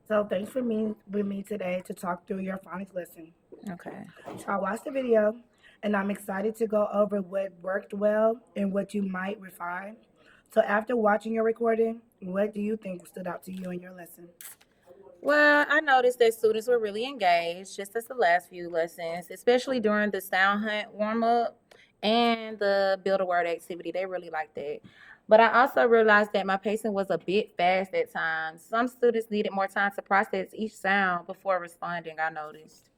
So thanks for being with me today to talk through your phonics lesson. Okay. So I watched the video and I'm excited to go over what worked well and what you might refine. So after watching your recording, what do you think stood out to you in your lesson? Well, I noticed that students were really engaged, just as the last few lessons, especially during the sound hunt warm up and the build a word activity. They really liked that. But I also realized that my pacing was a bit fast at times. Some students needed more time to process each sound before responding, I noticed.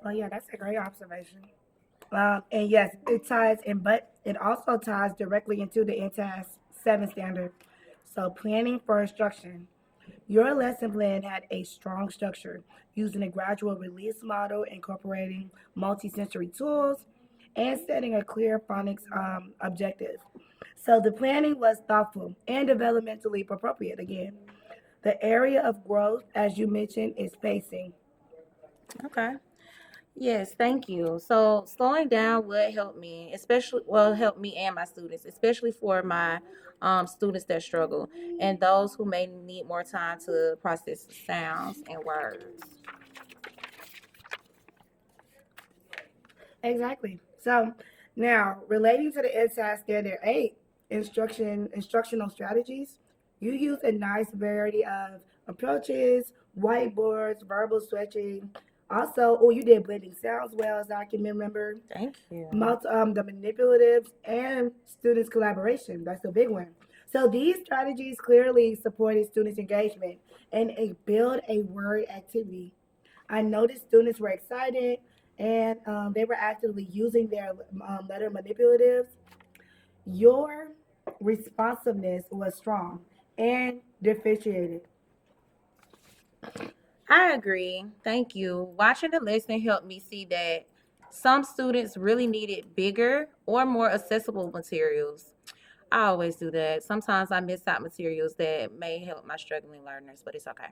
Oh yeah, that's a great observation. And yes, it ties in, but it also ties directly into the NTAS 7 standard. So planning for instruction. Your lesson plan had a strong structure, using a gradual release model, incorporating multisensory tools, and setting a clear phonics objective. So the planning was thoughtful and developmentally appropriate again. The area of growth, as you mentioned, is pacing. Okay. Yes, thank you. So slowing down would help me, especially help me and my students, especially for my students that struggle and those who may need more time to process sounds and words. Exactly. So now, relating to the NSAS Standard 8 instructional strategies, you use a nice variety of approaches, whiteboards, verbal stretching. Also, oh, you did blending sounds well, as I can remember. Thank you. The manipulatives and students' collaboration. That's the big one. So these strategies clearly supported students' engagement and build a word activity. I noticed students were excited and they were actively using their letter manipulatives. Your responsiveness was strong and differentiated. I agree. Thank you. Watching the lesson helped me see that some students really needed bigger or more accessible materials. I always do that. Sometimes I miss out materials that may help my struggling learners, but it's okay.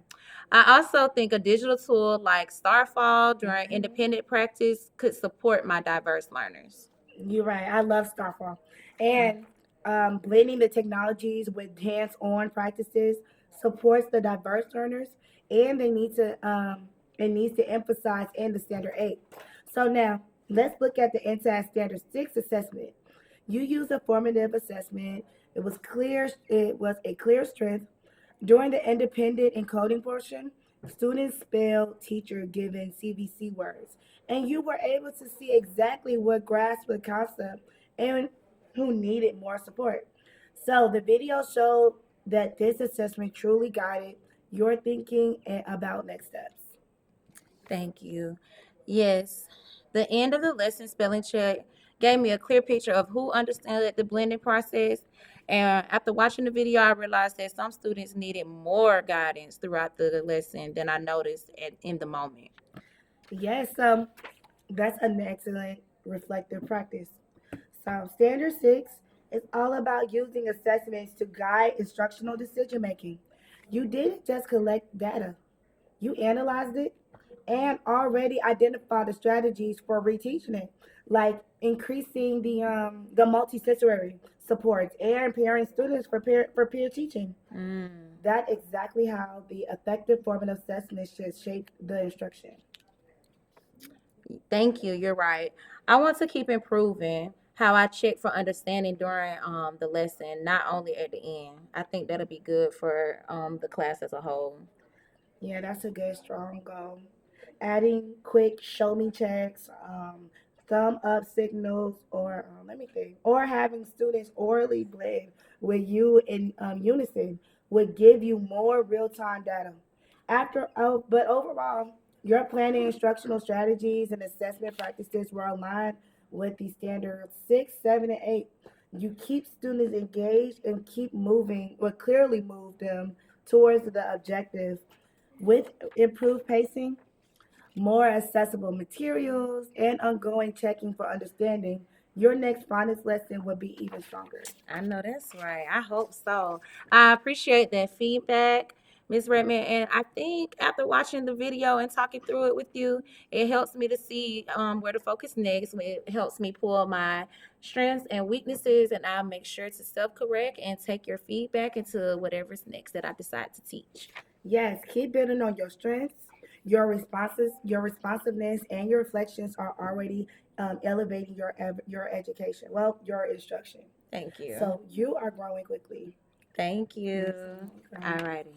I also think a digital tool like Starfall during independent practice could support my diverse learners. You're right. I love Starfall. And blending the technologies with hands-on practices supports the diverse learners, and it needs to emphasize in the Standard 8. So now let's look at the NTAS Standard 6 assessment. You use a formative assessment. It was clear. It was a clear strength during the independent encoding portion. Students spelled teacher given CVC words, and you were able to see exactly what grasped the concept and who needed more support. So the video showed that this assessment truly guided your thinking and about next steps. Thank you. Yes, the end of the lesson spelling check gave me a clear picture of who understood the blending process. And after watching the video, I realized that some students needed more guidance throughout the lesson than I noticed in the moment. Yes, that's an excellent reflective practice. So, Standard 6 is all about using assessments to guide instructional decision making. You didn't just collect data, you analyzed it and already identified the strategies for reteaching it, like increasing the multisensory supports and pairing students for peer teaching. Mm, That's exactly how the effective formative assessment should shape the instruction. thank you. You're right. I want to keep improving how I check for understanding during the lesson, not only at the end. I think that'll be good for the class as a whole. Yeah, that's a good strong goal. Adding quick show me checks, thumb up signals, or let me think, or having students orally blend with you in unison would give you more real time data. But overall, your planning, instructional strategies, and assessment practices were aligned with the standards 6, 7, and 8. You keep students engaged and keep moving, or clearly move them towards the objective with improved pacing, more accessible materials, and ongoing checking for understanding, your next phonics lesson will be even stronger. I know that's right. I hope so. I appreciate that feedback, Miss Redmond. And I think after watching the video and talking through it with you, it helps me to see where to focus next. It helps me pull my strengths and weaknesses, and I'll make sure to self correct and take your feedback into whatever's next that I decide to teach. Yes, keep building on your strengths. Your responsiveness, and your reflections are already elevating your education. Well, your instruction. Thank you. So you are growing quickly. Thank you. Yes, All righty.